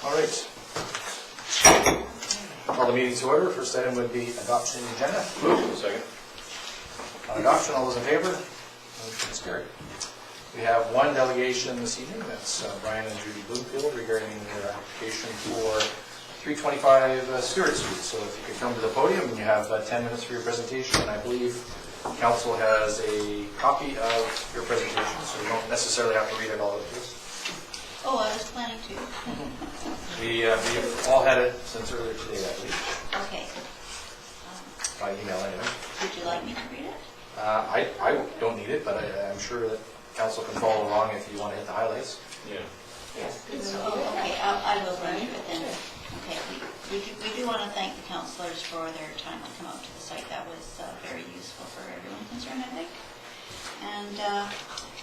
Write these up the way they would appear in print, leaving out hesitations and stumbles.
All right. Call the meeting to order. First item would be adoption of the agenda. Second. On adoption, all those in favor? Motion is carried. We have one delegation this evening. That's Brian and Judy Bloomfield regarding their application for 325 Stewart Street. So if you could come to the podium, you have 10 minutes for your presentation. And I believe council has a copy of your presentation, so you don't necessarily have to read it all of this. Oh, I was planning to. We've all had it since earlier today, I believe, Okay. by email anyway. Would you like me to read it? I don't need it, but I'm sure that council can follow along if you want to hit the highlights. Yeah. Oh, okay, I will run through it then. Okay, we do want to thank the councillors for their time to come out to the site. That was very useful for everyone concerned, I think. And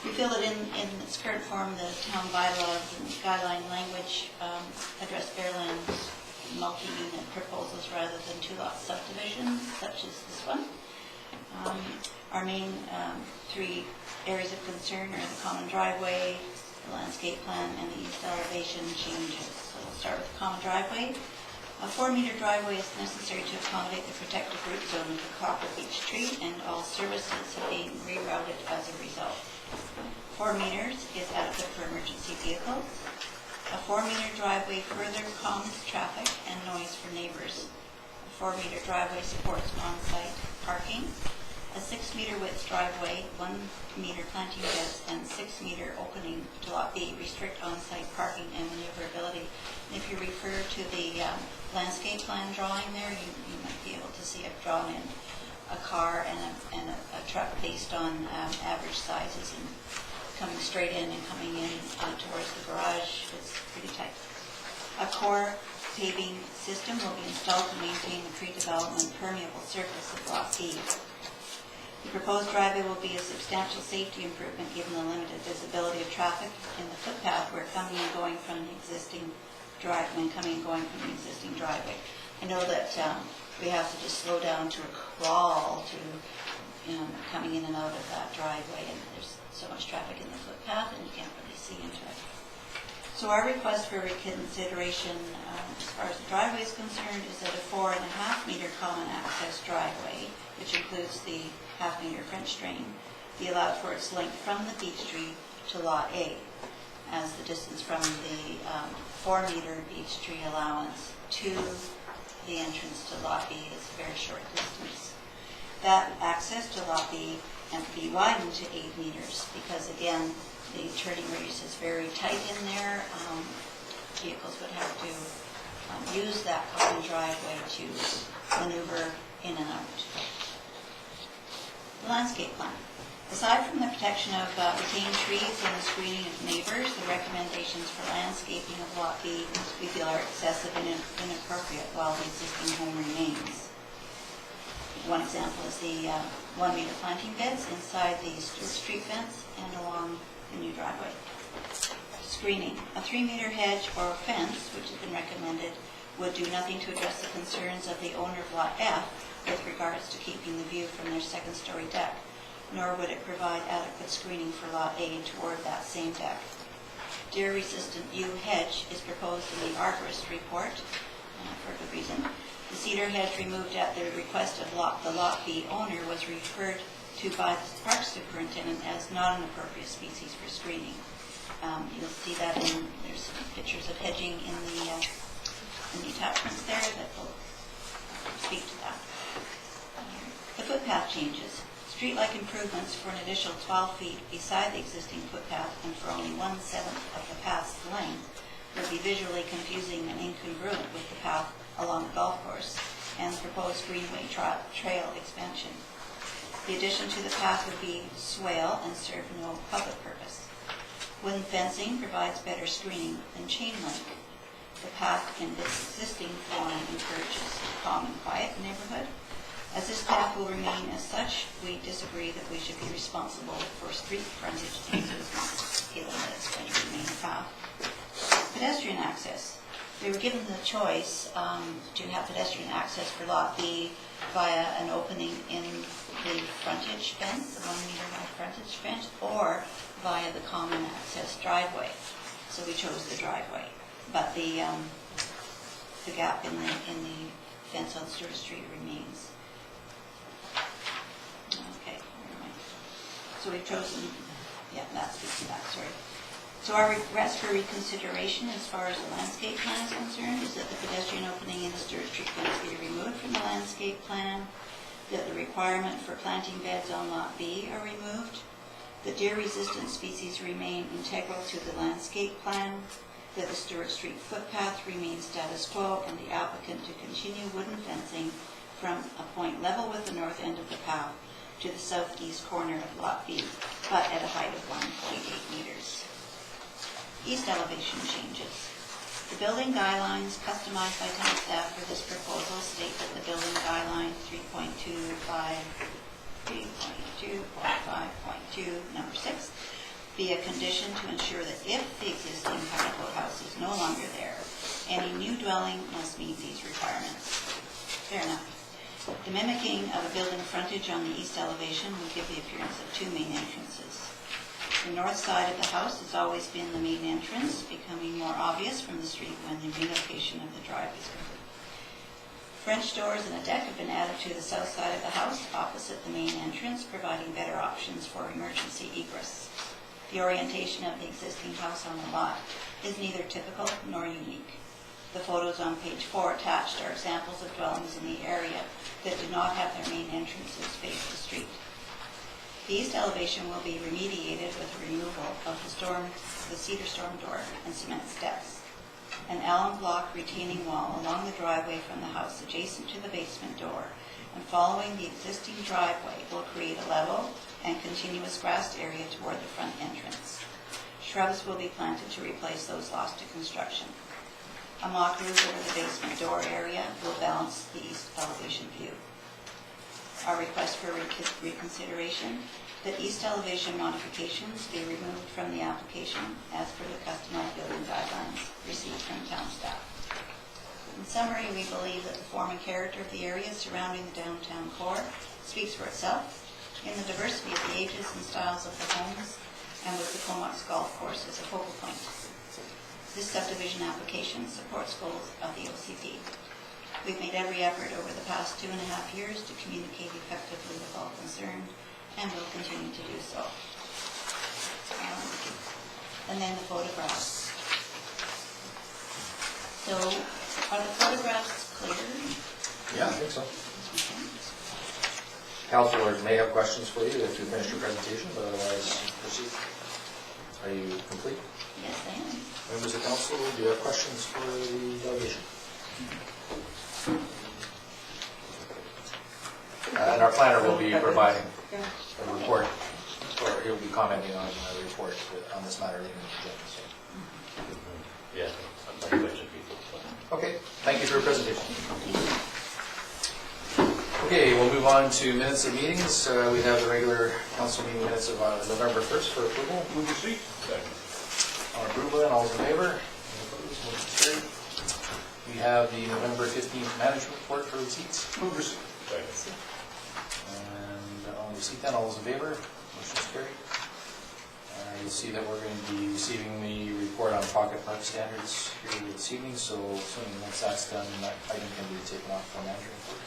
we feel that in its current form, the town bylaw and guideline language address Fairland's multi-unit proposals rather than two-lot subdivisions, such as this one. Our main three areas of concern are the common driveway, the landscape plan, and the east elevation changes. So we'll start with the common driveway. A 4-meter driveway is necessary to accommodate the protected root zone of the Copper Beech tree, and all services have been rerouted as a result. 4 meters is adequate for emergency vehicles. A 4-meter driveway further calms traffic and noise for neighbors. A 4-meter driveway supports on-site parking. A 6-meter width driveway, 1-meter planting beds, and 6-meter opening to Lot B restrict on-site parking and maneuverability. And if you refer to the landscape plan drawing there, you might be able to see I've drawn in a car and a truck based on average sizes, and coming straight in and coming in towards the garage. It's pretty tight. A core paving system will be installed to maintain the pre-development permeable surface of Lot B. The proposed driveway will be a substantial safety improvement given the limited visibility of traffic in the footpath where coming and going from the existing driveway, I know that we have to just slow down to a crawl to coming in and out of that driveway, and there's so much traffic in the footpath and you can't really see into it. So our request for reconsideration as far as the driveway is concerned is that a 4.5-meter common access driveway, which includes the half-meter French drain, be allowed for its length from the Beech Tree to Lot A, as the distance from the 4-meter Beech Tree allowance to the entrance to Lot B is a very short distance. That access to Lot B can be widened to 8 meters because, again, the turning radius is very tight in there. Vehicles would have to use that common driveway to maneuver in and out. The landscape plan. Aside from the protection of retained trees and the screening of neighbors, the recommendations for landscaping of Lot B we feel are excessive and inappropriate while the existing home remains. One example is the 1-meter planting beds inside the Stewart Street fence and along the new driveway. Screening. A 3-meter hedge or fence, which has been recommended, would do nothing to address the concerns of the owner of Lot F with regards to keeping the view from their second-story deck, nor would it provide adequate screening for Lot A toward that same deck. Deer-resistant yew hedge is proposed in the arborist report, for good reason. The cedar hedge removed at the request of the Lot B owner was referred to by the park superintendent as not an appropriate species for screening. You'll see that there's some pictures of hedging in the attachments there that will speak to that. The footpath changes. Street-like improvements for an additional 12 feet beside the existing footpath and for only 1/7 of the path's length would be visually confusing and incongruent with the path along the golf course and the proposed greenway trail expansion. The addition to the path would be swale and serve no public purpose. Wooden fencing provides better screening than chain link. The path in its existing form encourages calm and quiet neighborhood. As this path will remain as such, we disagree that we should be responsible for street frontage improvements, given that it's going to remain a path. Pedestrian access. We were given the choice to have pedestrian access for Lot B via an opening in the frontage fence, the 1-meter high frontage fence, or via the common access driveway. So we chose the driveway. but the gap in the fence on Stewart Street remains. Okay, never mind. So we've chosen, yeah, that's that, sorry. So our request for reconsideration as far as the landscape plan is concerned is that the pedestrian opening in the Stewart Street fence be removed from the landscape plan, that the requirement for planting beds on Lot B are removed, that deer-resistant species remain integral to the landscape plan, that the Stewart Street footpath remains status quo, and the applicant to continue wooden fencing from a point level with the north end of the path to the southeast corner of Lot B, but at a height of 1.8 meters. East elevation changes. The building guidelines customized by town staff for this proposal state that the building guideline 3.5.2, number 6, be a condition to ensure that if the existing covered boathouse is no longer there, any new dwelling must meet these requirements. Fair enough. The mimicking of a building frontage on the east elevation will give the appearance of two main entrances. The north side of the house has always been the main entrance, becoming more obvious from the street when the relocation of the drive is complete. French doors and a deck have been added to the south side of the house opposite the main entrance, providing better options for emergency egress. The orientation of the existing house on the lot is neither typical nor unique. The photos on page 4 attached are examples of dwellings in the area that do not have their main entrances face the street. The east elevation will be remediated with the removal of the cedar storm door and cement steps. An alum block retaining wall along the driveway from the house adjacent to the basement door and following the existing driveway will create a level and continuous grassed area toward the front entrance. Shrubs will be planted to replace those lost to construction. A mock roof over the basement door area will balance the east elevation view. Our request for reconsideration, that east elevation modifications be removed from the application as per the customary building guidelines received from town staff. In summary, we believe that the form and character of the area surrounding the downtown core speaks for itself in the diversity of the ages and styles of the homes and with the Comox Golf Course as a focal point. This subdivision application supports goals of the OCP. We've made every effort over the past 2.5 years to communicate effectively with all concerned, and will continue to do so. And then the photographs. So, are the photographs clear? Yeah, I think so. Okay. Councilors may have questions for you if you finish your presentation, but otherwise proceed. Are you complete? Yes, I am. Members of council, do you have questions for the delegation? And our planner will be providing a report, or he'll be commenting on the report on this matter later in the agenda. So. Yeah, I'm not question people. Okay, thank you for your presentation. Okay, we'll move on to minutes of meetings. We have the regular council meeting minutes of November 1st for approval. Move your seat. On approval, and all those in favor? Any opposed? Motion carried. We have the November 15th management report for receipts. Move your seat. And on receipt then, all those in favor? Motion is carried. You'll see that we're going to be receiving the report on pocket park standards here this evening, so assuming once that's done, that item can be taken off for management report.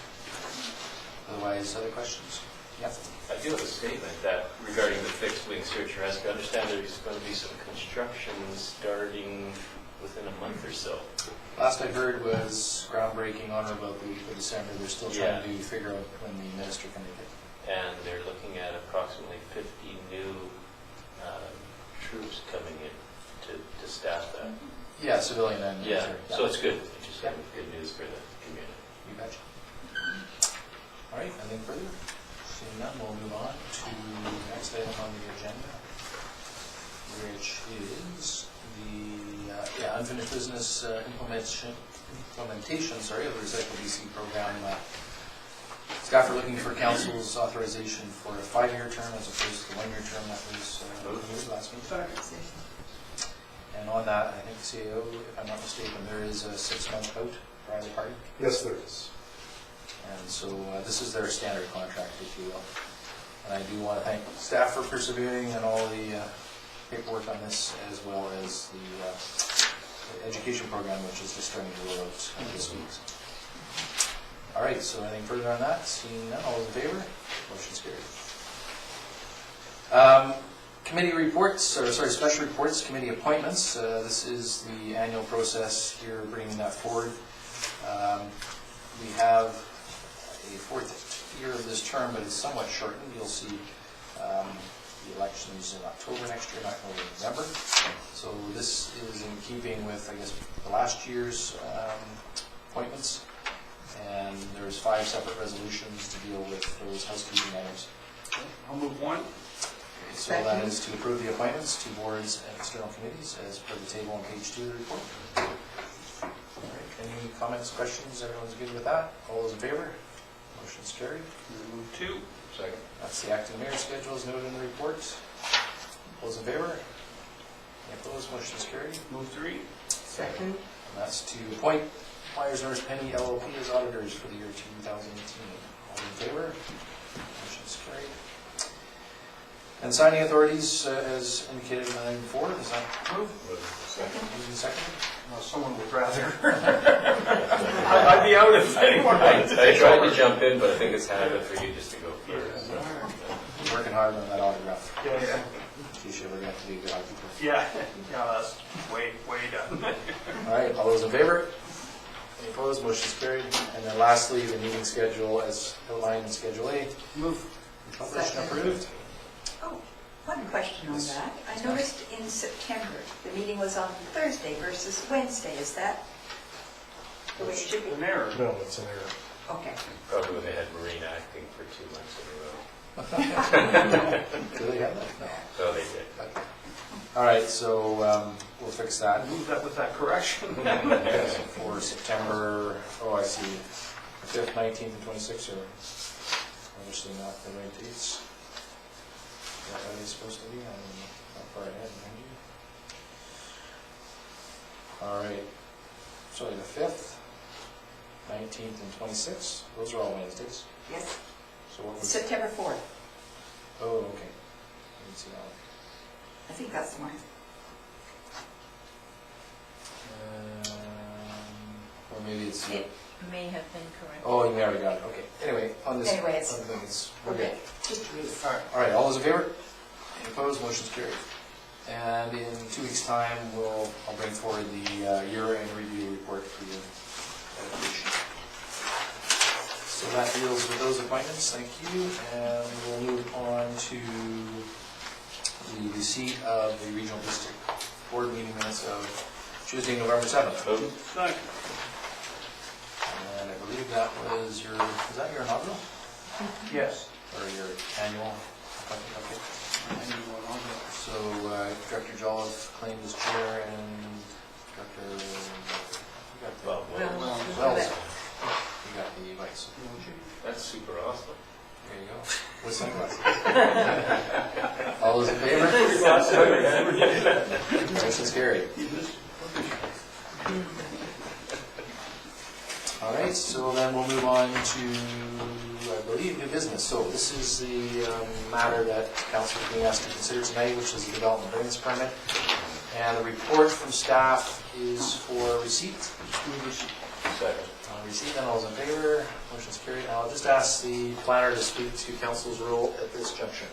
Otherwise, other questions? Yeah. I do have a statement that regarding the fixed wing search and rescue. I understand there's going to be some construction starting within a month or so. Last I heard was groundbreaking on or about the week of December. They're still trying Yeah. to figure out when the minister can make it. And they're looking at approximately 50 new troops coming in to staff that. Yeah, civilian and Yeah, military. so it's good. It's just good news for the community. You betcha. All right, anything further? Seeing none, we'll move on to the next item on the agenda, which is the unfinished business implementation of the Recycle BC program. Staff are looking for council's authorization for a 5-year term as opposed to the 1-year term that was approved last meeting. And on that, I think CAO, if I'm not mistaken, there is a 6-month out for either party. Yes, there is. And so this is their standard contract, if you will. And I do want to thank staff for persevering and all the paperwork on this, as well as the education program, which is just starting to roll out this week. All right, so anything further on that? Seeing none, all those in favor? Motion's carried. Committee reports, or sorry, special reports, committee appointments. This is the annual process here, bringing that forward. We have a fourth year of this term, but it's somewhat shortened. You'll see the elections in October next year, not November. So this is in keeping with, I guess, the last year's appointments. And there's 5 separate resolutions to deal with those housekeeping items. I'll move one. So that is to approve the appointments to boards and external committees as per the table on page 2 of the report. All right, any comments, questions? Everyone's good with that? All those in favor? Motion's carried. Move two. Second. That's the acting mayor's schedule as noted in the report. All those in favor? Any opposed? Motion's carried. Move three. Second. And that's to appoint Myers Norris Penny LLP as auditors for the year 2018. All in favor? Motion's carried. And signing authorities, as indicated in item 4, is that approved? Second. Moved and seconded. Someone would rather. I'd be out if anyone wanted to I take tried over. to jump in, but I think it's habit for you just to go first. Working hard on that autograph. Yeah, In case you ever get to be a good auditor. yeah. Yeah, that's way done. All right, all those in favor? Any opposed? Motion's carried. And then lastly, the meeting schedule as outlined in Schedule A. Move. Published and approved. Oh, one question on Yes. that. I noticed in September, the meeting was on Thursday versus Wednesday. Is that the way it should be? An error. No, it's an error. Okay. Probably when they had Marine acting for 2 months in a row. Do they have that? No. So they did. Okay. All right, so we'll fix that. Move that with that correction. For September, oh, I see, 5th, 19th, and 26th are obviously not the right dates. Is that how it's supposed to be? I'm not far ahead, mind you. All right, sorry, the 5th, 19th, and 26th, those are all Wednesdays. Yes. So what was, September 4th. oh, okay. I didn't see that one. I think that's the one. Or maybe it's, It may have been correct. oh, you already got it, okay. Anyway, on this, Anyway, it's- on the thing, we're good. Okay. Just read. All right, all those in favor? Any opposed? Motion's carried. And in 2 weeks' time, I'll bring forward the year-end review report for your edification. So that deals with those appointments, thank you. And we'll move on to the receipt of the regional district board meeting minutes of Tuesday, November 7th. Move. Second. And I believe that was your, is that your inaugural? Yes. Or your annual appointment? Okay. Anyone on that? So Director Jolliffe claimed as chair and Director, you got the, Well, Wells, you got the vice. that's super awesome. There you go. With sunglasses. All those in favor? Motion's carried. All right, so then we'll move on to, I believe, new business. So this is the matter that council is being asked to consider tonight, which is the development variance permit. And the report from staff is for receipt. Second. Receipt, and all those in favor, motion's carried. And I'll just ask the planner to speak to council's role at this junction.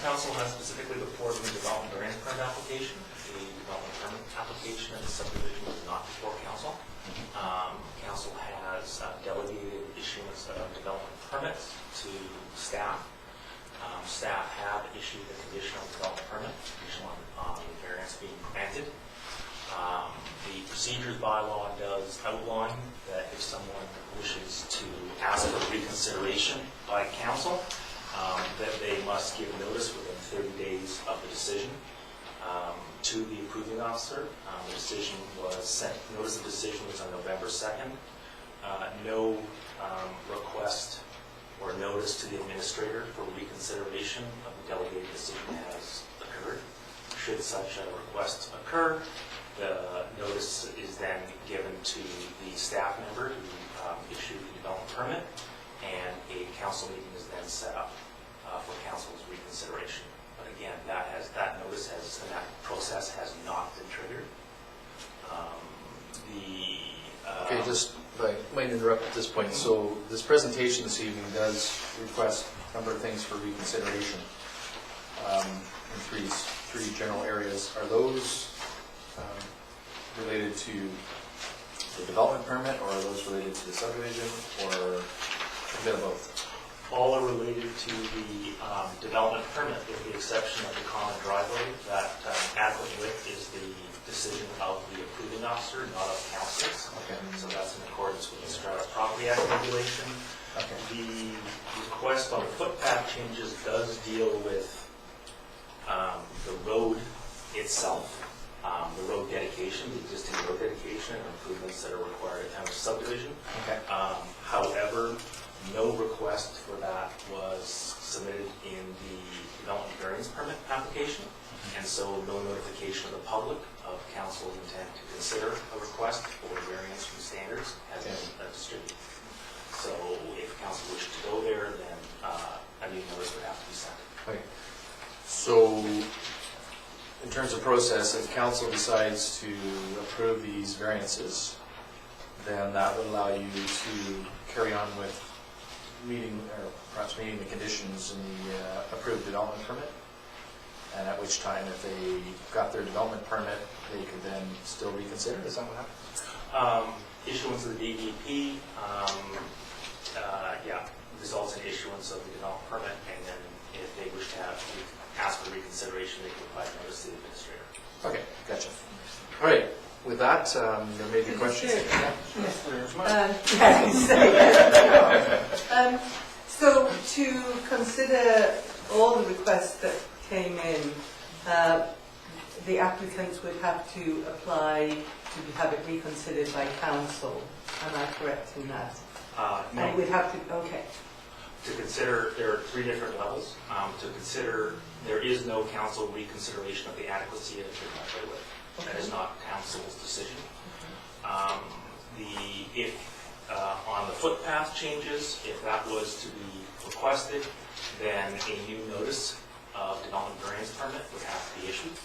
Council has specifically looked forward to the development variance permit application. The development permit application and the subdivision is not before council. Council has delegated issuance of development permits to staff. Staff have issued a conditional development permit, conditional on the variance being granted. The procedures bylaw does outline that if someone wishes to ask for reconsideration by council, that they must give notice within 30 days of the decision to the approving officer. The decision was sent, notice of decision was on November 2nd. No request or notice to the administrator for reconsideration of the delegated decision has occurred. Should such a request occur, the notice is then given to the staff member who issued the development permit, and a council meeting is then set up for council's reconsideration. But again, that notice and that process has not been triggered. at this point. So this presentation this evening does request a number of things for reconsideration in three general areas. Are those related to the development permit, or are those related to the subdivision, or a bit of both? All are related to the development permit, with the exception of the common driveway. That adequate width is the decision of the approving officer, not of council's. Okay. So that's in accordance with the Stratus Property Act regulation. Okay. The request on the footpath changes does deal with the road itself, the road dedication, the existing road dedication, and improvements that are required at time of subdivision. Okay. However, no request for that was submitted in the development variance permit application, and so no notification of the public of council's intent to consider a request for variance from standards has been distributed. So if council wishes to go there, then a new notice would have to be sent. Okay. So, in terms of process, if council decides to approve these variances, then that would allow you to carry on with meeting, or perhaps meeting the conditions in the approved development permit. And at which time, if they got their development permit, they could then still reconsider. Is that what happens? Issuance of the DEP, results in issuance of the development permit, and then if they wish to ask for reconsideration, they can provide notice to the administrator. Okay, gotcha. All right, with that, there may be questions. So to consider all the requests that came in, the applicants would have to apply to have it reconsidered by council. Am I correct in that? And it No, would have to, okay. to consider, there are three different levels. To consider, there is no council reconsideration of the adequacy of the driveway width. That is not council's decision. On the footpath changes, if that was to be requested, then a new notice of development variance permit would have to be issued,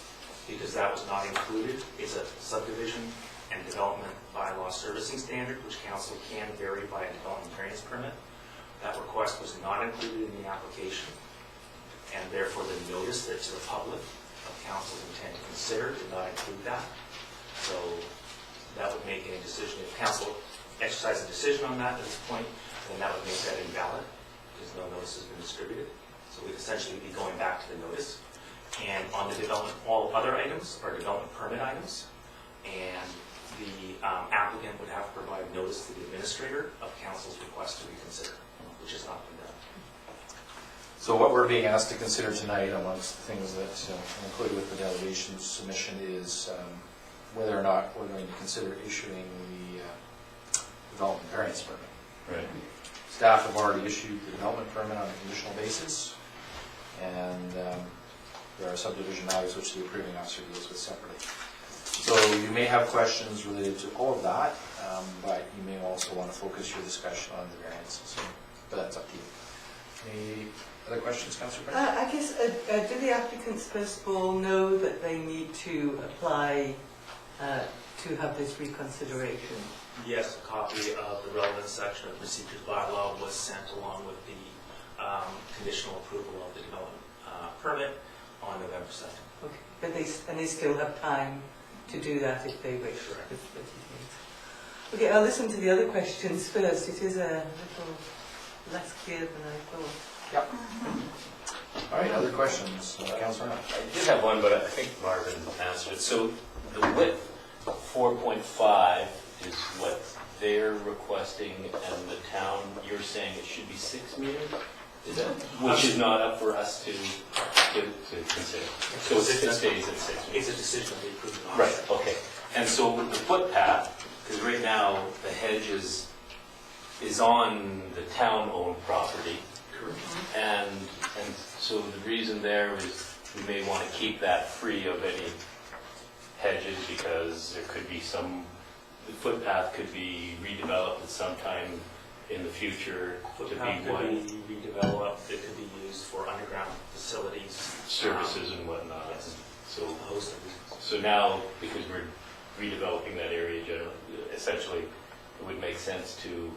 because that was not included. It's a subdivision and development bylaw servicing standard, which council can vary by a development variance permit. That request was not included in the application, and therefore the notice that to the public of council's intent to consider did not include that. So that would make any decision, if council exercise a decision on that at this point, then that would make that invalid, because no notice has been distributed. So we'd essentially be going back to the notice. And on the development, all other items are development permit items, and the applicant would have to provide notice to the administrator of council's request to reconsider, which has not been done. So what we're being asked to consider tonight, amongst the things that included with the delegation submission, is whether or not we're going to consider issuing the development variance permit. Right. Staff have already issued the development permit on a conditional basis, and there are subdivision matters which the approving officer deals with separately. So you may have questions related to all of that, but you may also want to focus your discussion on the variances. But that's up to you. Any other questions, Councillor Brennan? I guess, do the applicants first of all know that they need to apply to have this reconsideration? Yes, a copy of the relevant section of the procedures bylaw was sent along with the conditional approval of the development permit on November 2nd. Okay, but they still have time to do that if they wish. Correct. Okay, I'll listen to the other questions first. It is a little less clear than I thought. Yep. All right, other questions? Councillor Hunt? I did have one, but I think Marvin answered it. So the width, 4.5, is what they're requesting, and the town, you're saying it should be 6 meters? Is that, which is not up for us to consider? So it stays at 6 meters? It's a decision of the approving Right, officer. okay. And so the footpath, because right now the hedge is on the town-owned property. Correct. And so the reason there is we may want to keep that free of any hedges, because there could be the footpath could be redeveloped at some time in the future to be Footpath could one be redeveloped, it could be used for underground facilities. services and whatnot. Yes. So, A host of reasons. so now, because we're redeveloping that area generally, essentially, it would make sense to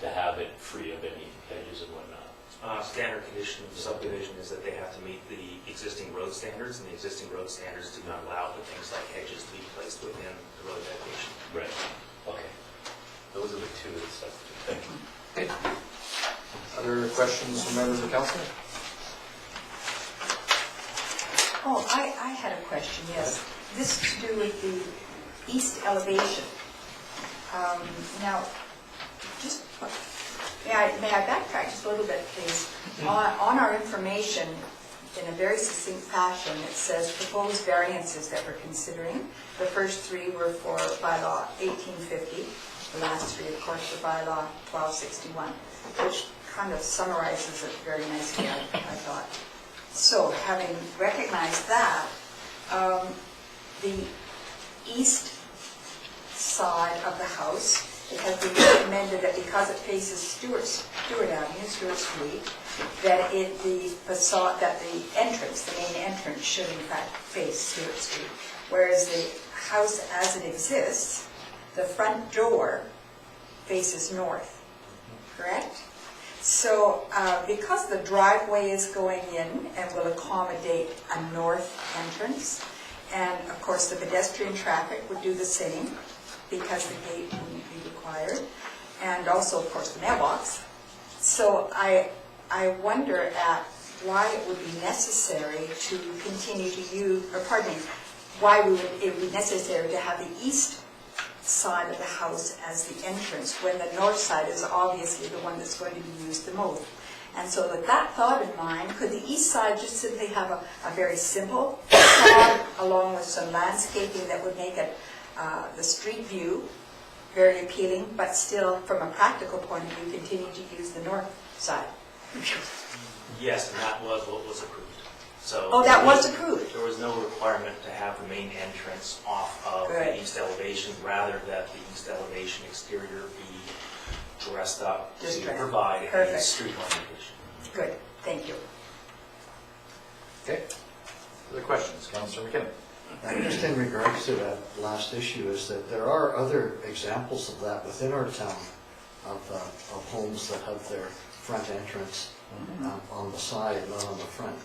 to have it free of any hedges and whatnot? Standard condition of subdivision is that they have to meet the existing road standards, and the existing road standards do not allow for things like hedges to be placed within the road dedication. Right. Okay. Those are the two that stuck. Thank you. Okay. Other questions from members of council? Oh, I had a question, yes. This is to do with the east elevation. Now, just, may I backtrack just a little bit, please? On our information, in a very succinct fashion, it says proposed variances that we're considering. The first three were for bylaw 1850. The last three, of course, were bylaw 1261, which kind of summarizes it very nicely, I thought. So, having recognized that, the east side of the house, it has been recommended that because it faces Stewart Avenue, Stewart Street, that the facade, that the entrance, the main entrance, should in fact face Stewart Street. Whereas the house as it exists, the front door faces north, correct? So because the driveway is going in and will accommodate a north entrance, and of course the pedestrian traffic would do the same because the gate wouldn't be required, and also of course the mailbox. So I wonder at why it would be necessary to continue to use, or pardon me, why it would be necessary to have the east side of the house as the entrance when the north side is obviously the one that's going to be used the most. And so with that thought in mind, could the east side just simply have a very simple facade along with some landscaping that would make it the street view very appealing, but still from a practical point of view continue to use the north side? Yes, and that was what was approved. So Oh, that was approved? There was no requirement to have the main entrance off of Good. the east elevation, rather that the east elevation exterior be dressed up Just to dressed. provide a Perfect. street orientation. Good, thank you. Okay. Other questions? Councilor McKinnon. Just in regards to that last issue, is that there are other examples of that within our town, of homes that have their front entrance on the side, not on the front,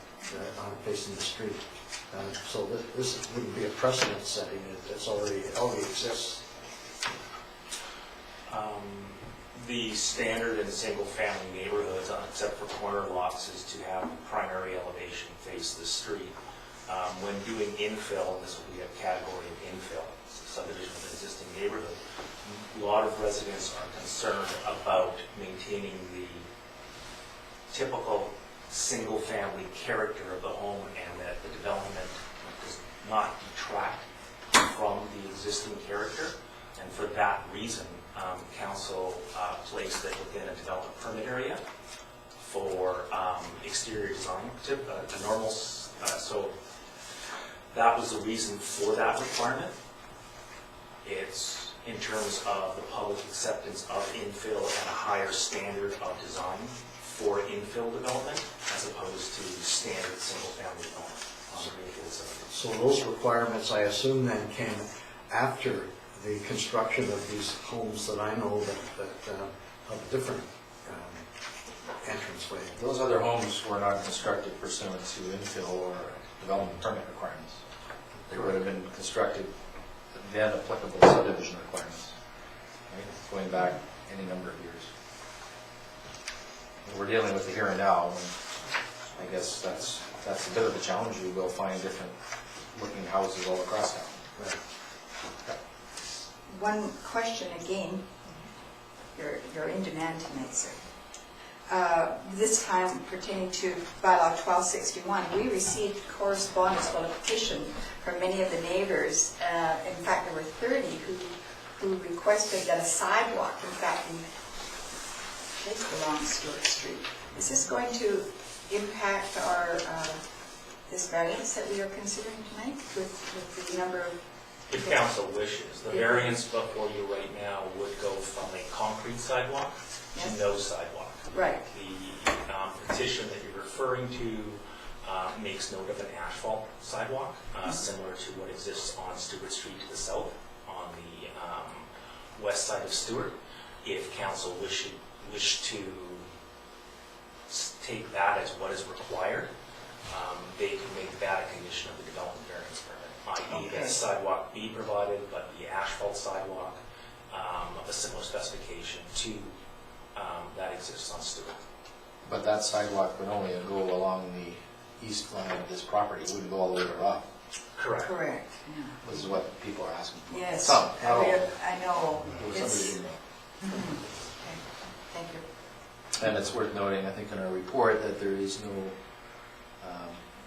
aren't facing the street. So this wouldn't be a precedent setting, it already exists. The standard in single-family neighborhoods, except for corner lots, is to have primary elevation face the street. When doing infill, this will be a category of infill, subdivision of an existing neighborhood, a lot of residents are concerned about maintaining the typical single-family character of the home and that the development does not detract from the existing character. And for that reason, council placed it within a development permit area for exterior design, normal. So that was the reason for that requirement. It's in terms of the public acceptance of infill and a higher standard of design for infill development as opposed to standard single-family development on greenfield subdivision. So those requirements, I assume, then came after the construction of these homes that I know that have a different entranceway. Those other homes were not constructed pursuant to infill or development permit requirements. They would have been constructed then applicable subdivision requirements, right? Going back any number of years. And we're dealing with the here and now, and I guess that's a bit of a challenge. You will find different looking houses all across town. Right. One question again. You're in demand tonight, sir. This time pertaining to bylaw 1261, we received correspondence, well, a petition from many of the neighbors. In fact, there were 30 who requested that a sidewalk, in fact, be placed along Stewart Street. Is this going to impact our this variance that we are considering tonight with the number of? If council wishes, the variance before you right now would go from a concrete sidewalk to Yes. no sidewalk. Right. The petition that you're referring to makes note of an asphalt sidewalk, similar to what exists on Stewart Street to the south, on the west side of Stewart. If council wish to take that as what is required, they can make that a condition of the development variance permit, i.e. that sidewalk be provided, but the asphalt sidewalk of a similar specification to that exists on Stewart. But that sidewalk would only go along the east line of this property, it wouldn't go all the way to Rock. Correct. Correct, yeah. This is what people are asking for. Yes. Some, not all. I know. There was It's- somebody who- Mhm. Okay. Thank you. And it's worth noting, I think, in our report, that there is no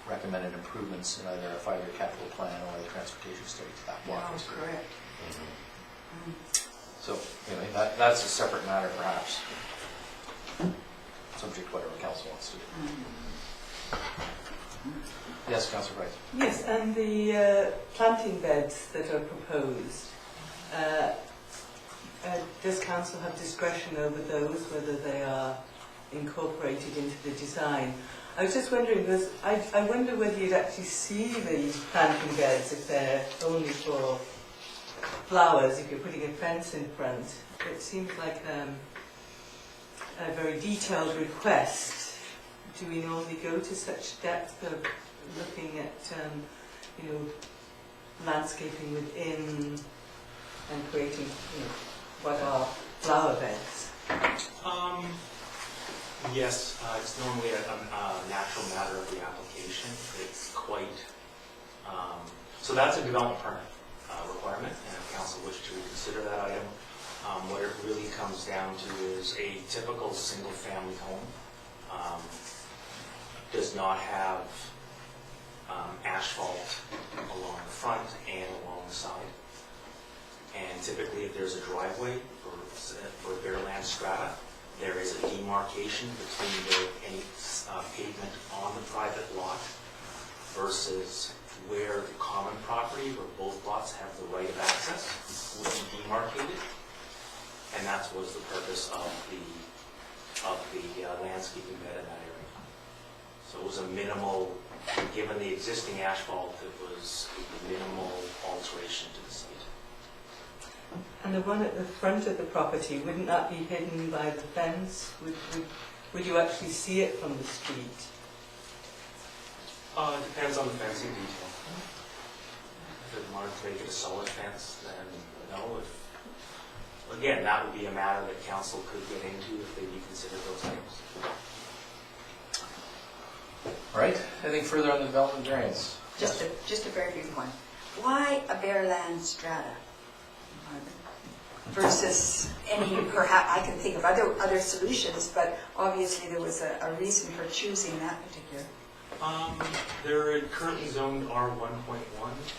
recommended improvements in either a 5-year capital plan or the transportation study to that No, walk. correct. So, anyway, that's a separate matter perhaps, subject to whatever council wants to do. Yes, Councillor Wright. Yes, and the planting beds that are proposed, does council have discretion over those, whether they are incorporated into the design? I was just wondering, because I wonder whether you'd actually see the planting beds if they're only for flowers, if you're putting a fence in front. It seems like a very detailed request. Do we normally go to such depth of looking at, landscaping within and creating, what are flower beds? Yes, it's normally a natural matter of the application. It's quite, so that's a development permit requirement, and if council wish to reconsider that item, what it really comes down to is a typical single-family home does not have asphalt along the front and along the side. And typically, if there's a driveway for bare land strata, there is a demarcation between any pavement on the private lot versus where the common property, where both lots have the right of access, would be demarcated. And that was the purpose of the landscaping bed in that area. So it was a minimal, given the existing asphalt, it was a minimal alteration to the site. And the one at the front of the property, wouldn't that be hidden by the fence? Would you actually see it from the street? It depends on the fencing detail. If it wanted to make it a solid fence, then no. Again, that would be a matter that council could get into if they reconsidered those items. All right, anything further on the development variance? Just a very big one. Why a bare land strata? Versus any, perhaps, I can think of other solutions, but obviously there was a reason for choosing that particular. They're currently zoned R1.1.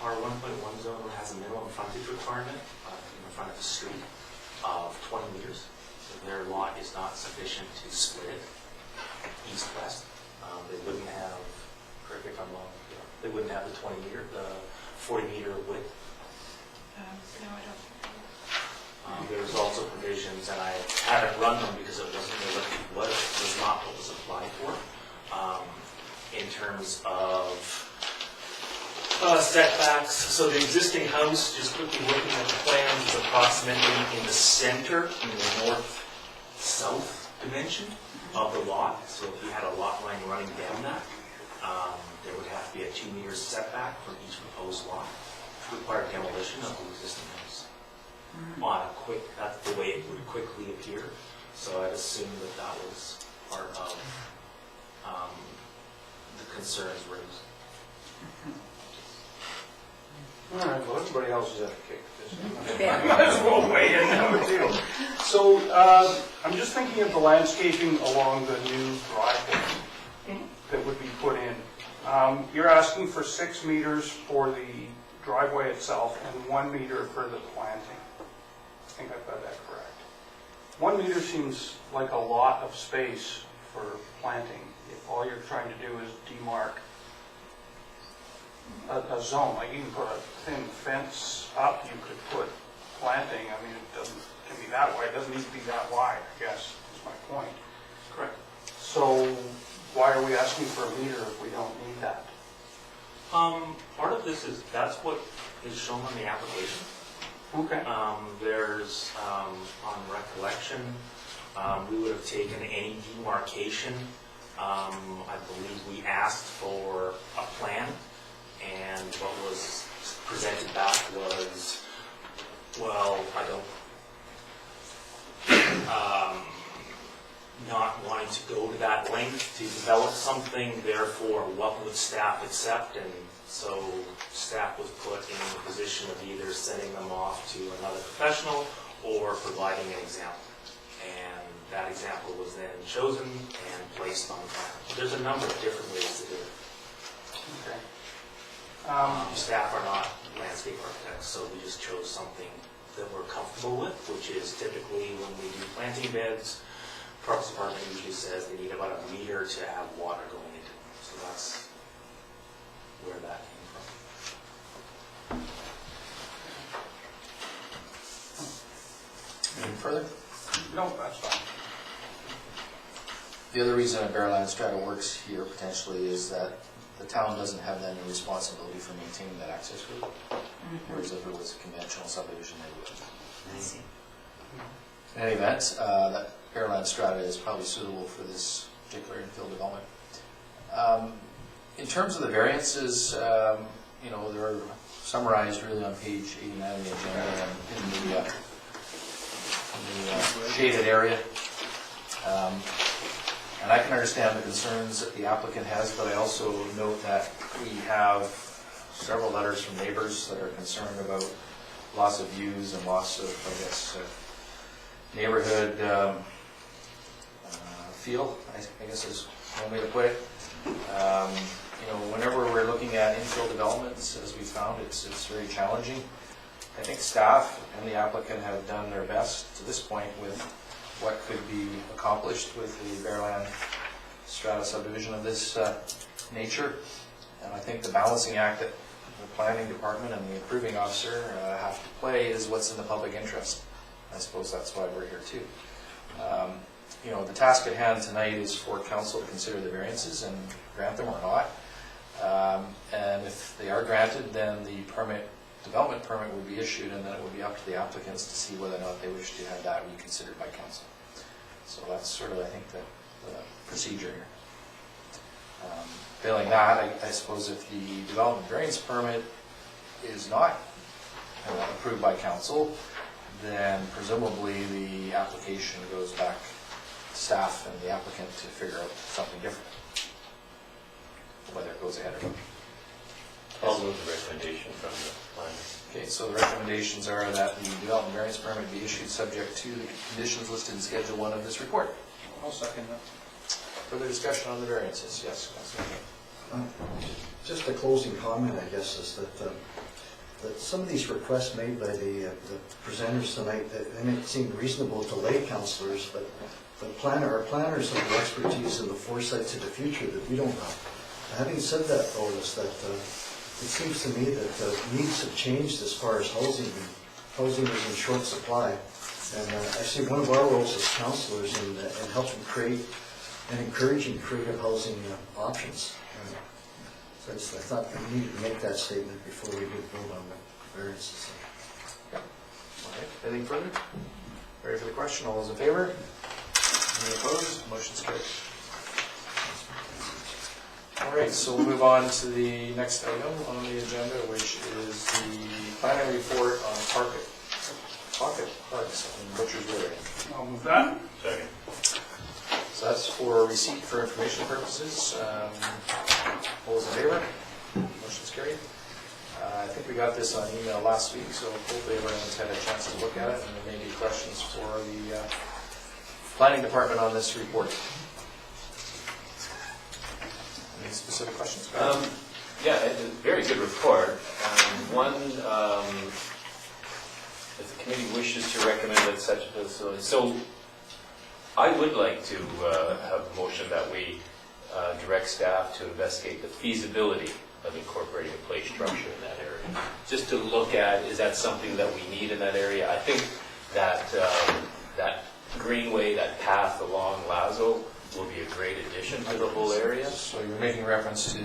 R1.1 zone has a minimum frontage requirement in front of the street of 20 meters. So their lot is not sufficient to split it east-west. They wouldn't have, correct me if I'm wrong, they wouldn't have the 40-meter width. No, I don't. There's also provisions, and I haven't run them because it was not what was applied for, in terms of setbacks. So the existing house, just quickly looking at the plans, is approximately in the center, in the north-south dimension of the lot. So if you had a lot line running down that, there would have to be a 2-meter setback from each proposed lot to require demolition of the existing house. That's the way it would quickly appear. So I'd assume that was part of the concerns raised. All right, well, everybody else is at a kick. Yeah. Might as well weigh in number two. So I'm just thinking of the landscaping along the new driveway that would be put in. You're asking for 6 meters for the driveway itself and 1 meter for the planting. I think I've got that correct. 1 meter seems like a lot of space for planting if all you're trying to do is demarc a zone. Like you can put a thin fence up, you could put planting. I mean, it can be that wide. It doesn't need to be that wide, I guess, is my point. Correct. So why are we asking for a meter if we don't need that? Part of this is, that's what is shown on the application. Okay. There's, on recollection, We would have taken any demarcation. I believe we asked for a plan, and what was presented back was, well, not wanting to go to that length to develop something, therefore what would staff accept? And so staff was put in the position of either sending them off to another professional or providing an example. And that example was then chosen and placed on the plan. There's a number of different ways to do it. Okay. Staff are not landscape architects, so we just chose something that we're comfortable with, which is typically when we do planting beds, Parks Department usually says they need about a meter to have water going into them. So that's where that came from. Any further? No, that's fine. The other reason a Bearland Strata works here potentially is that the town doesn't have any responsibility for maintaining that access road, whereas if it was a conventional subdivision, they would. I see. In any event, that Bearland Strata is probably suitable for this particular infill development. In terms of the variances, they're summarized really on page 89 of the agenda and in the shaded area. And I can understand the concerns that the applicant has, but I also note that we have several letters from neighbors that are concerned about loss of views and loss of, neighborhood feel, I guess is one way to put it. Whenever we're looking at infill developments, as we found, it's very challenging. I think staff and the applicant have done their best to this point with what could be accomplished with the Bearland Strata subdivision of this nature. And I think the balancing act that the planning department and the approving officer have to play is what's in the public interest. I suppose that's why we're here too. The task at hand tonight is for council to consider the variances and grant them or not. And if they are granted, then the development permit would be issued, and then it would be up to the applicants to see whether or not they wish to have that reconsidered by council. So that's sort of, I think, the procedure here. Failing that, I suppose if the development variance permit is not approved by council, then presumably the application goes back to staff and the applicant to figure out something different, whether it goes ahead or not. I'll move the recommendation from the plan. Okay, so the recommendations are that the development variance permit be issued subject to the conditions listed in Schedule 1 of this report. I'll second that. Further discussion on the variances? Yes, Councilor. Just a closing comment, I guess, is that some of these requests made by the presenters tonight, and it seemed reasonable to lay councillors, but our planners have the expertise and the foresight to the future that we don't have. Having said that, though, is that it seems to me that needs have changed as far as housing. Housing is in short supply, and I see one of our roles as councillors in helping create and encouraging creative housing options. So I thought we needed to make that statement before we did vote on the variances. Yeah. All right. Anything further? Ready for the question? All those in favor? Any opposed? Motion's carried. All right, so we'll move on to the next item on the agenda, which is the planning report on pocket parks in Butcher's River. I'll move that. Second. So that's for receipt for information purposes. All those in favor? Motion's carried. I think we got this on email last week, so hopefully everyone's had a chance to look at it, and there may be questions for the planning department on this report. Any specific questions? Yeah, it's a very good report. One, if the committee wishes to recommend that such a facility, so I would like to have a motion that we direct staff to investigate the feasibility of incorporating a play structure in that area. Just to look at, is that something that we need in that area? I think that that greenway, that path along Lazo will be a great addition to the whole area. So you're making reference to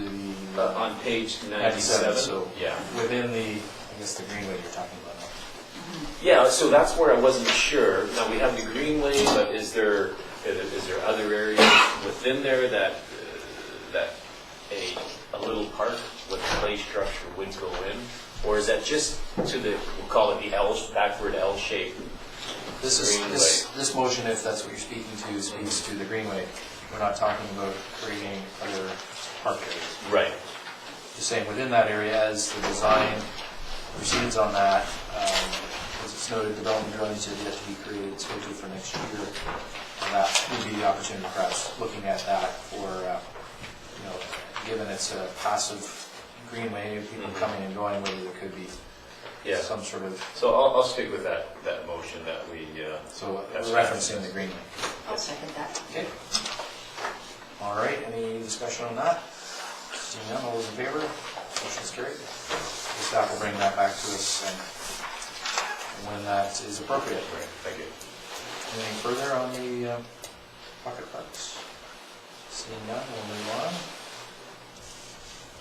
the On page 97, so yeah. within the, I guess the greenway you're talking about now. Yeah, so that's where I wasn't sure. Now, we have the greenway, but is there other areas within there that a little park with a play structure would go in? Or is that just to the, we'll call it the L, backward L shape? This motion, if that's what you're speaking to, speaks to the greenway. We're not talking about creating other park areas. Right. Just saying, within that area, as the design proceeds on that, as it's noted, development drawings have yet to be created, scheduled for next year. And that would be the opportunity for us, looking at that for, given it's a passive greenway, people coming and going, whether there could be some sort of... So I'll stick with that motion that we... So referencing the greenway. I'll second that. Okay. All right, any discussion on that? Seeing none, all those in favor? Motion's carried. The staff will bring that back to us when that is appropriate. Right, thank you. Anything further on the pocket parks? Seeing none, we'll move on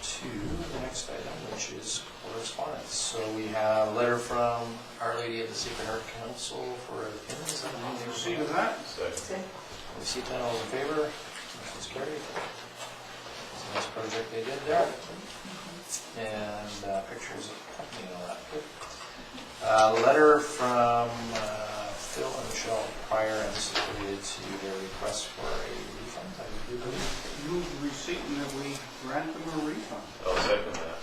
to the next item, which is correspondence. So we have a letter from Our Lady of the Sacred Heart Council for a pin. Is that the name? See to that? We see that, all in favor? Motion's carried. It's a nice project they did there. And pictures of the company and all that. Good. Letter from Phil and Michelle Pryor, and this is related to their request for a refund. I do believe. Move receipt and that we grant them a refund. I'll second that.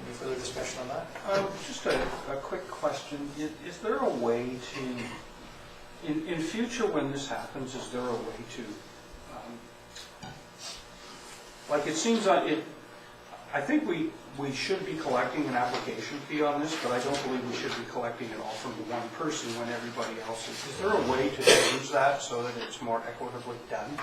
Any further discussion on that? Just a quick question. Is there a way to, in future when this happens, is there a way to, like it seems I think we should be collecting an application fee on this, but I don't believe we should be collecting it all from the one person when everybody else is. Is there a way to change that so that it's more equitably done?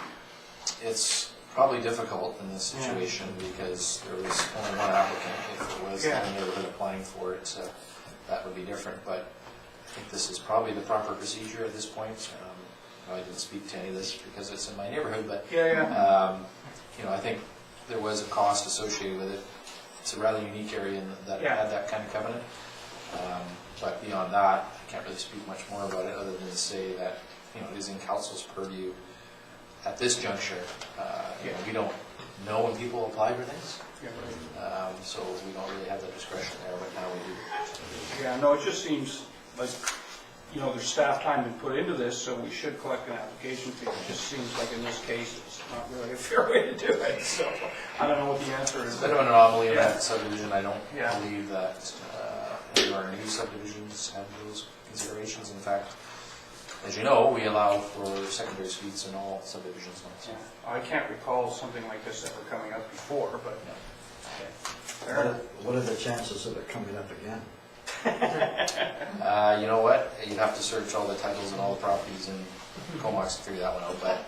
It's probably difficult in this situation because there was only one applicant. If there was a neighborhood applying for it, that would be different. But I think this is probably the proper procedure at this point. I didn't speak to any of this because it's in my neighborhood, but I think there was a cost associated with it. It's a rather unique area in that it had that kind of covenant. But beyond that, I can't really speak much more about it other than to say that it is in council's purview at this juncture. We don't know when people apply for things, so we don't really have the discretion there, but now we do. Yeah, no, it just seems like, there's staff time been put into this, so we should collect an application fee. It just seems like in this case, it's not really a fair way to do it, so I don't know what the answer is. It's a bit of an anomaly in that subdivision. I don't believe that any of our new subdivisions have those considerations. In fact, as you know, we allow for secondary suites in all subdivisions now. Yeah. I can't recall something like this ever coming up before, but What are the chances of it coming up again? You know what? You'd have to search all the titles and all the properties in Comox to figure that one out. But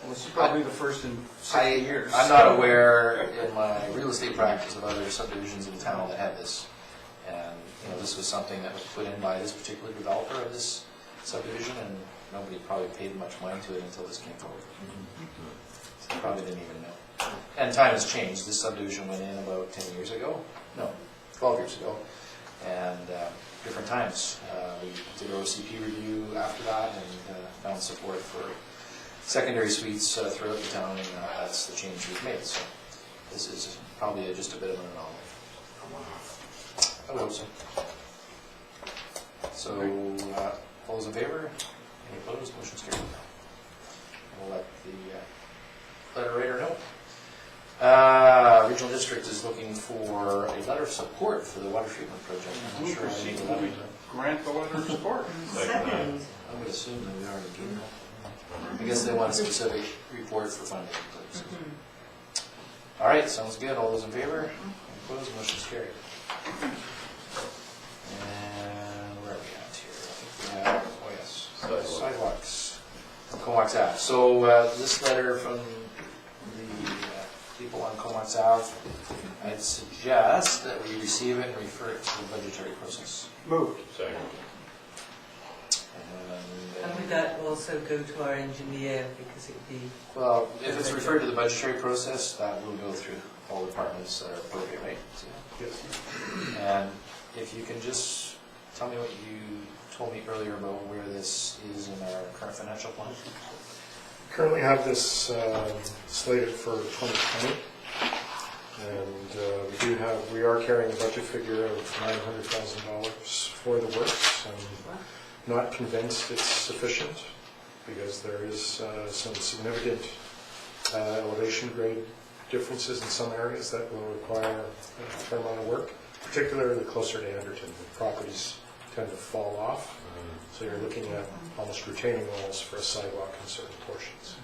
this is probably the first in 60 years. I'm not aware in my real estate practice of other subdivisions in town that had this. And this was something that was put in by this particular developer of this subdivision, and nobody probably paid much mind to it until this came forward. So probably didn't even know. And time has changed. This subdivision went in about 10 years ago. No, 12 years ago. And different times. We did our OCP review after that and found support for secondary suites throughout the town, and that's the change we've made. So this is probably just a bit of an anomaly. I hope so. So, all those in favor? Any opposed? Motion's carried. We'll let the letter writer know. Regional District is looking for a letter of support for the water treatment project. I'm not sure I need a letter. Grant the letter of support. Second. I would assume that we already gave it. I guess they want a specific report for funding purposes. All right, sounds good. All those in favor? Any opposed? Motion's carried. And where are we at here? I think we have, oh yes, sidewalks. Comox Ave. So this letter from the people on Comox Ave, I'd suggest that we receive it and refer it to the budgetary process. Moved. Second. And would that also go to our engineer, because it would be... Well, if it's referred to the budgetary process, that will go through all departments that are appropriate, right? So, Yes. and if you can just tell me what you told me earlier about where this is in our current financial plan? Currently have this slated for 2020, and we are carrying a budget figure of $900,000 for the works. I'm not convinced it's sufficient because there is some significant elevation grade differences in some areas that will require a fair amount of work, particularly closer to Anderton. The properties tend to fall off, so you're looking at almost retaining walls for a sidewalk in certain portions.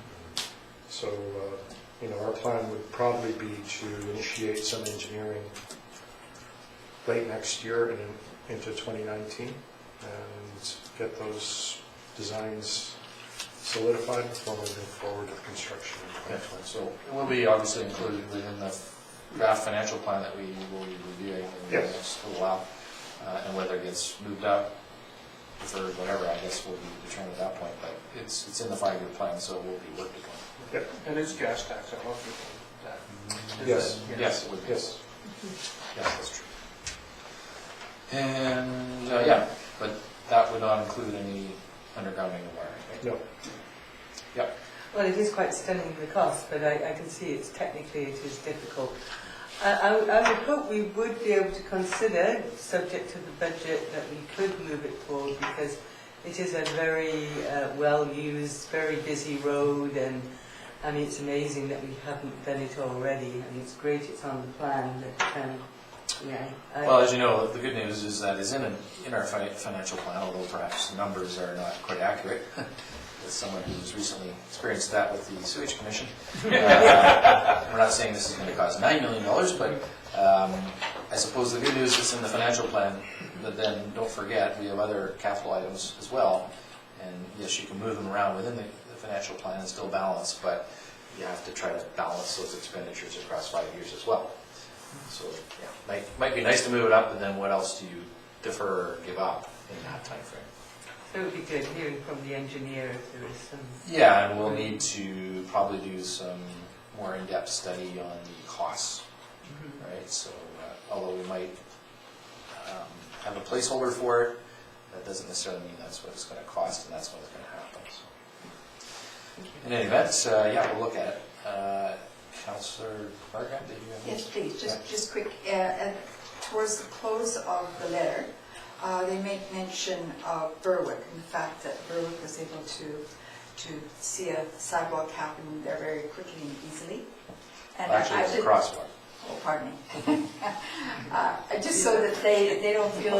So, our plan would probably be to initiate some engineering late next year and into 2019 and get those designs solidified before moving forward with construction in 2020. So it will be obviously included within the draft financial plan that we will be reviewing in the Yes. next little while. And whether it gets moved up, deferred, whatever, I guess will be determined at that point. But it's in the 5-year plan, so it will be worked upon. Yep. And it's gas tax, I love that. Yes. Yes, it would be. Yes. Yes, that's true. And, yeah, but that would not include any undergrounding of wiring, right? No. Yeah. Well, it is quite stunning, the cost, but I can see it is difficult. I would hope we would be able to consider, subject to the budget, that we could move it forward because it is a very well-used, very busy road, and I mean, it's amazing that we haven't done it already. I mean, it's great it's on the plan, but Well, as you know, the good news is that is in our financial plan, although perhaps the numbers are not quite accurate. As someone who's recently experienced that with the sewage commission, we're not saying this is going to cost $9 million, but I suppose the good news is in the financial plan. But then don't forget we have other capital items as well, and yes, you can move them around within the financial plan and still balance, but you have to try to balance those expenditures across 5 years as well. So yeah, might be nice to move it up, and then what else do you defer or give up in that time frame? so it would be good hearing from the engineer if there is some... Yeah, and we'll need to probably do some more in-depth study on the costs, right? So although we might have a placeholder for it, that doesn't necessarily mean that's what it's going to cost and that's what it's going to happen. So. In any event, yeah, we'll look at it. Councillor Margaret, did you have any? Yes, please, just quick. Towards the close of the letter, they make mention of Berwick and the fact that Berwick was able to see a sidewalk happen there very quickly and easily. And Actually, it's a crosswalk. Oh, pardon me. Just so that they don't feel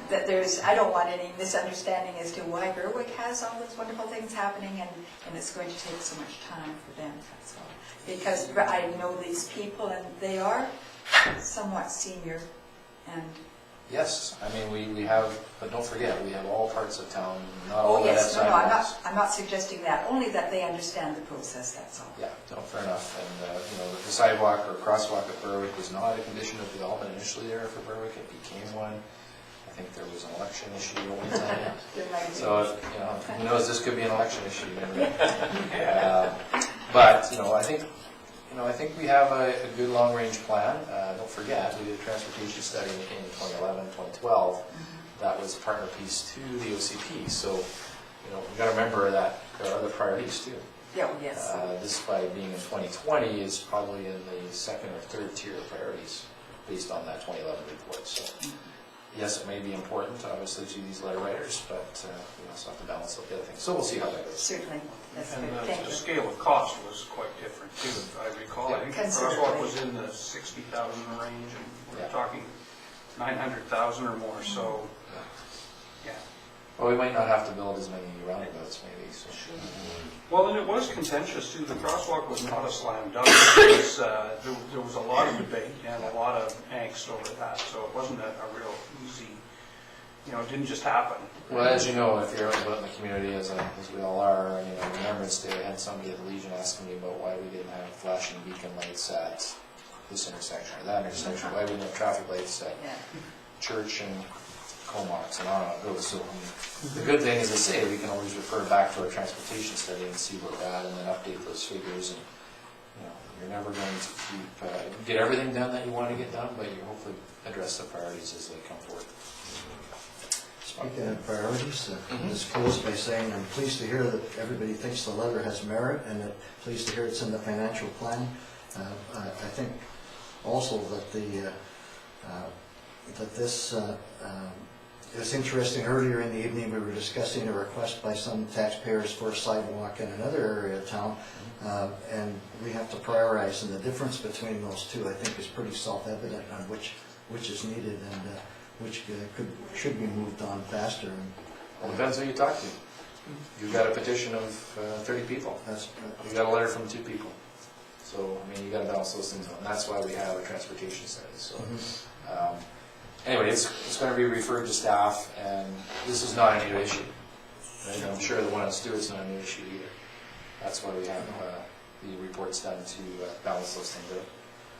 that there's, I don't want any misunderstanding as to why Berwick has all those wonderful things happening and it's going to take so much time for them, that's all. Because I know these people and they are somewhat senior and... Yes, I mean we have, but don't forget, we have all parts of town, not all Oh, that have yes, no, sidewalks. I'm not suggesting that, only that they understand the process, that's all. Yeah, no, fair enough. And the sidewalk or crosswalk at Berwick was not a condition of development initially there for Berwick. It became one. I think there was an election issue at one time. There might be. So who knows? This could be an election issue. But I think we have a good long-range plan. Don't forget, we did a transportation study in 2011, 2012. That was a partner piece to the OCP. So we've got to remember that there are other priorities too. Yeah, yes. This, by being in 2020, is probably in the second or third tier of priorities based on that 2011 report. So, yes, it may be important, obviously, to these letter writers, but we also have to balance out the other things. So we'll see how that goes. Certainly, that's good, And thank the you. scale of cost was quite different too, I recall. I think the Considerably. crosswalk was in the 60,000 range, and we're Yeah. talking 900,000 or more, so, yeah. Well, we might not have to build as many roundabouts, maybe. So. Well, and it was contentious too. The crosswalk was not a slam dunk. There was a lot of debate and a lot of angst over that, so it wasn't a real easy, it didn't just happen. Well, as you know, if you're out about in the community, as we all are, on Remembrance Day, I had somebody at the Legion asking me about why we didn't have flashing beacon lights at this intersection or that intersection, why we didn't have traffic lights at Yeah. Church and Comox and on it goes. So the good thing is, I say, we can always refer back to our transportation study and see where we're at and then update those figures. And You're never going to get everything done that you want to get done, but you hopefully address the priorities as they come forward. Speaking of priorities, let's close by saying I'm pleased to hear that everybody thinks the letter has merit, and pleased to hear it's in the financial plan. I think also that it was interesting. Earlier in the evening, we were discussing a request by some taxpayers for a sidewalk in another area of town, and we have to prioritize, and the difference between those two, I think, is pretty self-evident on which is needed and which should be moved on faster. Well, depends who you talk to. You've got a petition of 30 people. You got a letter from 2 people. So, I mean, you got to balance those things out, and that's why we have a transportation study. So, anyway, it's going to be referred to staff, and this is not a new issue. Right? I'm sure the one at Stewart's not a new issue either. That's why we have the reports done to balance those things out.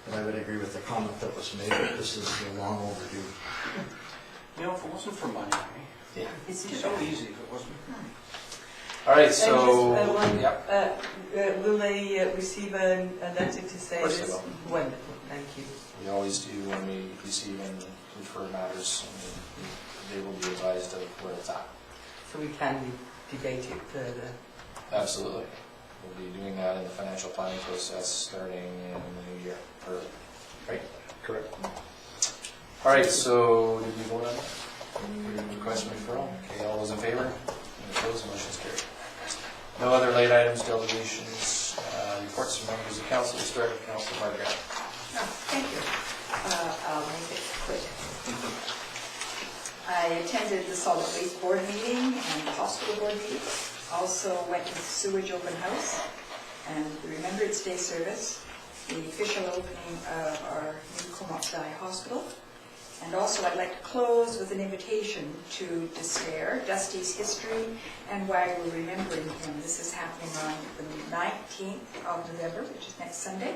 And I would agree with the comment that was made that this is long overdue. You know, if it wasn't for money, Yeah. it'd be so easy if it wasn't. All right, And so, just, one, yeah. will they receive a letter to say Of course they this? will. Wonderful, thank you. We always do when we receive and refer matters, and they will be advised of where it's at. So we can debate it further. Absolutely. We'll be doing that in the financial planning process starting in the new year, early, right? Correct. All right, so did we vote on that? Request referral? Okay, all those in favor? Any opposed? Motion's carried. No other late items, delegations, reports from members of council. We'll start with Councilor Margaret. Thank you. I'll make it quick. I attended the solid waste board meeting and the hospital board meeting. Also went to the sewage open house and the Remembrance Day service, the official opening of our new Comox Hospital. And also I'd like to close with an invitation to Despair, Dusty's history and why we're remembering him. This is happening on the 19th of November, which is next Sunday.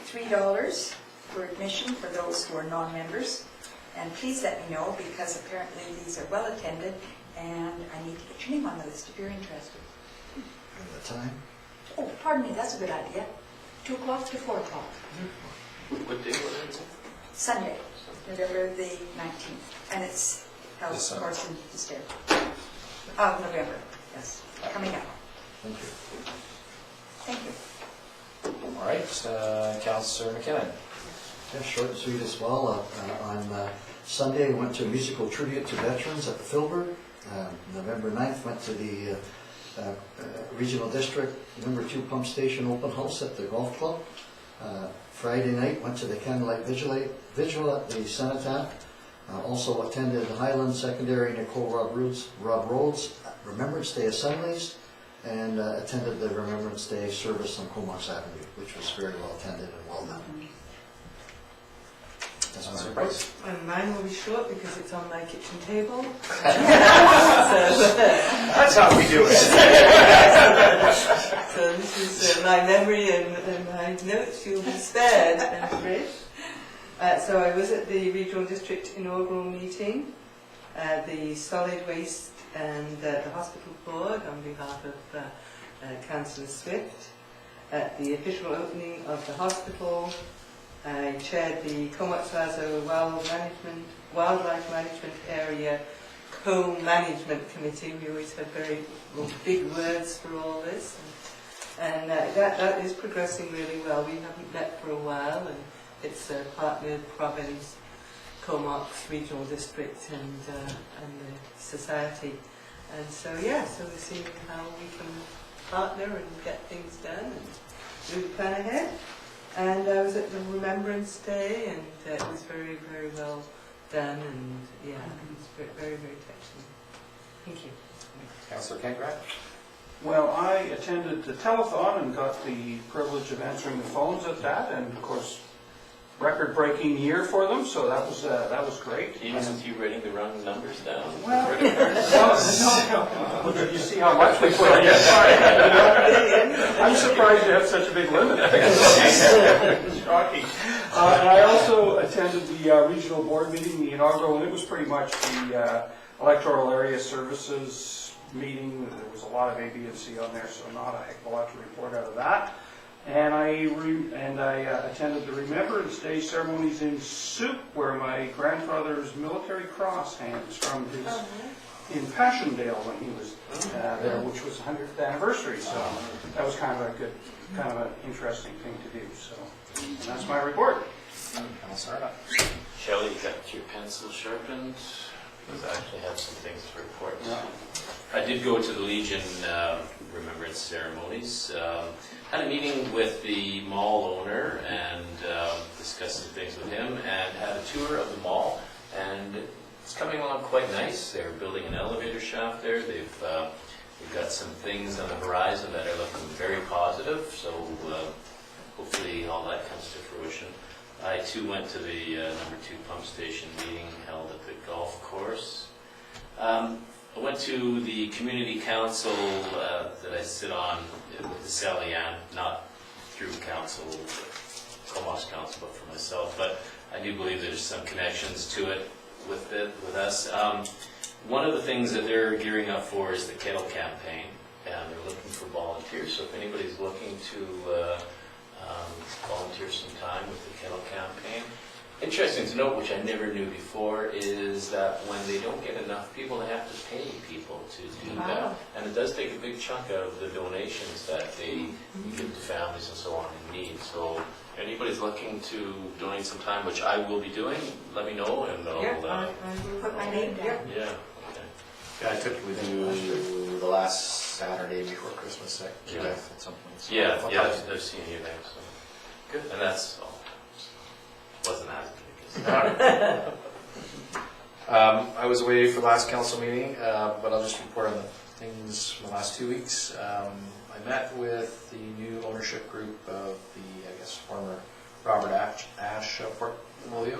$3 for admission for those who are non-members. And please let me know, because apparently these are well attended, and I need to get your name on the list if you're interested. At the time. Oh, pardon me, that's a good idea. 2 o'clock to 4 o'clock. What day was it? Sunday, November the 19th. And it's held, of December. course, in Despair. Of November, yes, coming up. Thank you. Thank you. All right, Councilor McKinnon. Yeah, short and sweet as well. On Sunday, I went to a musical tribute to veterans at the Filbert. November 9th, went to the Regional District No. 2 Pump Station Open House at the Golf Club. Friday night, went to the Candlelight Vigil at the Cenotaph. Also attended Highland Secondary Nicole Rob Rhodes Remembrance Day Assemblies, and attended the Remembrance Day service on Comox Avenue, which was very well attended and well done. Councilor Price. And mine will be short because it's on my kitchen table. That's how we do it. So this is my memory and my notes. You'll be spared, I'm afraid. So I was at the Regional District inaugural meeting, the Solid Waste and the Hospital Board on behalf of Councillor Swift. At the official opening of the hospital, I chaired the Comox Wildlife Management Area Co-Management Committee. We always had very big words for all this. And that is progressing really well. We haven't met for a while, and it's partnered Province, Comox Regional District and the Society. And so, yeah, so we're seeing how we can partner and get things done and move the plan ahead. And I was at the Remembrance Day, and it was very, very well done, and yeah, it was very, very, very touching. Thank you. Councilor Kengrat. Well, I attended the telethon and got the privilege of answering the phones at that, and of course, record-breaking year for them, so that was great. Even with you writing the wrong numbers down? Well, no. Did you see how much we put in? I'm surprised you have such a big limit. Shocking. And I also attended the regional board meeting, the inaugural, and it was pretty much the electoral area services meeting. There was a lot of A, B, and C on there, so not a heck of a lot to report out of that. And I attended the Remembrance Day ceremonies in Soup, where my grandfather's military cross hangs from his, in Passchendaele when he was there, which was 100th anniversary. So that was kind of an interesting thing to do. So that's my report. Shelley, you got your pencil sharpened? Because I actually have some things to report. I did go to the Legion Remembrance ceremonies. Had a meeting with the mall owner and discussed some things with him, and had a tour of the mall. And it's coming along quite nice. They're building an elevator shaft there. They've got some things on the horizon that are looking very positive. So hopefully all that comes to fruition. I too went to the number 2 pump station meeting held at the golf course. I went to the community council that I sit on with the Sally Ann, not through council, Comox council, but for myself. But I do believe there's some connections to it with us. One of the things that they're gearing up for is the kettle campaign, and they're looking for volunteers. So if anybody's looking to volunteer some time with the kettle campaign. Interesting to note, which I never knew before, is that when they don't get enough people, they have to pay people to do that. And it does take a big chunk out of the donations that they give to families and so on in need. So if anybody's looking to donate some time, which I will be doing, let me know and I'll... Put my name there. Yeah, okay. Yeah, I typically do the last Saturday before Christmas at Quebec at some point. So Yeah, I've seen you there, so. Good. And that's all. Wasn't as big as... I was away for the last council meeting, but I'll just report on the things from the last 2 weeks. I met with the new ownership group of the, I guess, former Robert Ash portfolio,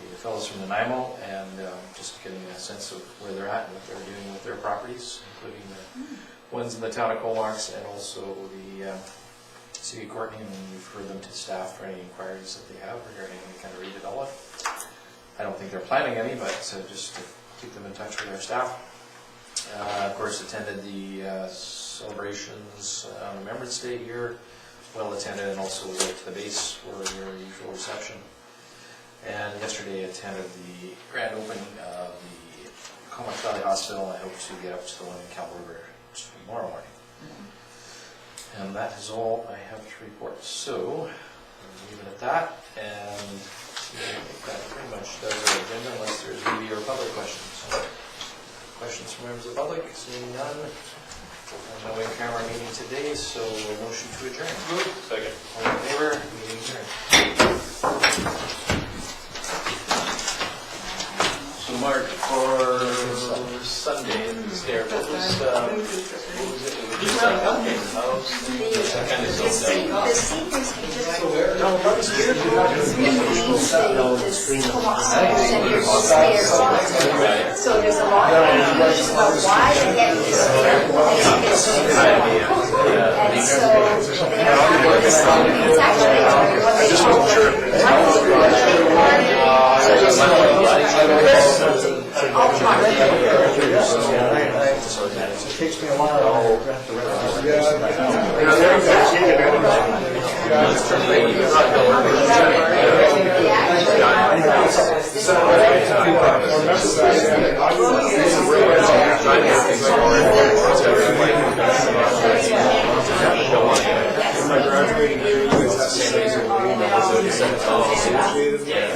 the fellows from Nanaimo, and just getting a sense of where they're at and what they're doing with their properties, including the ones in the town of Comox and also the City of Courtenay, and we've heard them to staff for any inquiries that they have regarding any kind of redevelopment. I don't think they're planning any, but just to keep them in touch with their staff. Of course, attended the celebrations on Remembrance Day here, well attended, and also went to the base for their usual reception. And yesterday attended the grand opening of the Comox Valley Hospital, and I hope to get up to the one in Cal River tomorrow morning. And that is all I have to report. So, we'll leave it at that, and I think that pretty much does our agenda, unless there's media or public questions. Questions from members of the public? Seeing none. No in-camera meeting today, so a motion to adjourn. Second. All in favor? Meeting adjourned. So Mark, for Sunday, there, what was it? It was just like, okay, how's that kind of The sold out? seniors can just really this Comox seniors stairs. Right. So there's a lot of confusion about why they get these stairs. And so they are not understanding. It's actually what they call It takes me a while to wrap the Yeah.